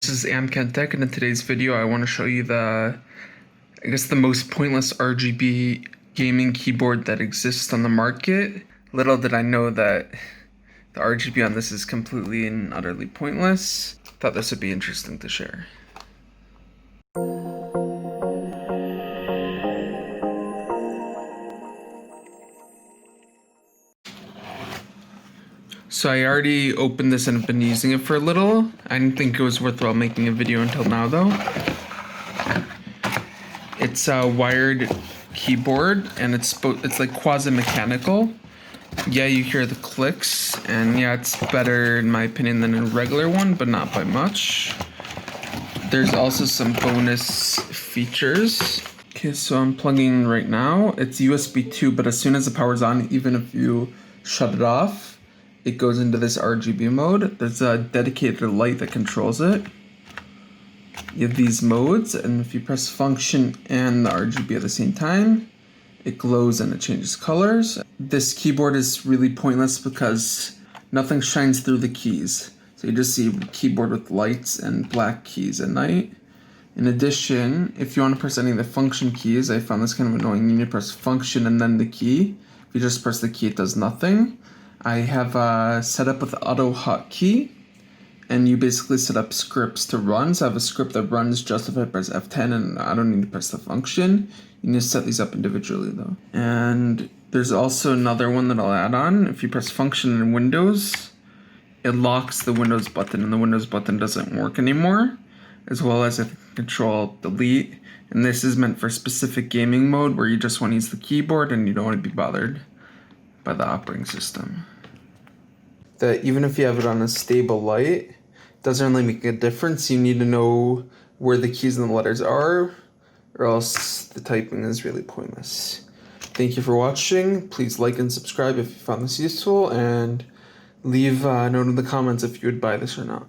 This is AmCan Tech, and in today's video I want to show you the most pointless RGB gaming keyboard that exists on the market. Little did I know that the RGB on this is completely and utterly pointless. Thought this would be interesting to share. So I already opened this and have been using it for a little. I didn't think it was worthwhile making a video until now though. It's a wired keyboard and it's like quasi-mechanical. Yeah, you hear the clicks, and yeah, it's better in my opinion than a regular one, but not by much. There's also some bonus features. Okay, so I'm plugging right now. It's USB 2, but as soon as the power's on, even if you shut it off, it goes into this RGB mode. There's a dedicated light that controls it. You have these modes, and if you press function and the RGB at the same time, it glows and it changes colors. This keyboard is really pointless because nothing shines through the keys. So you just see a keyboard with lights and black keys at night. In addition, if you want to press any of the function keys, I found this kind of annoying. You need to press function and then the key. If you just press the key, it does nothing. I have set up with auto hotkey, and you basically set up scripts to run. So I have a script that runs just if I press F10, and I don't need to press the function. You need to set these up individually though. And there's also another one that I'll add on. If you press function in Windows, it locks the Windows button, and the Windows button doesn't work anymore, as well as Control Delete. And this is meant for specific gaming mode where you just want to use the keyboard and you don't want to be bothered by the operating system. That even if you have it on a stable light, it doesn't really make a difference. You need to know where the keys and the letters are, or else the typing is really pointless. Thank you for watching. Please like and subscribe if you found this useful, and leave a note in the comments if you would buy this or not.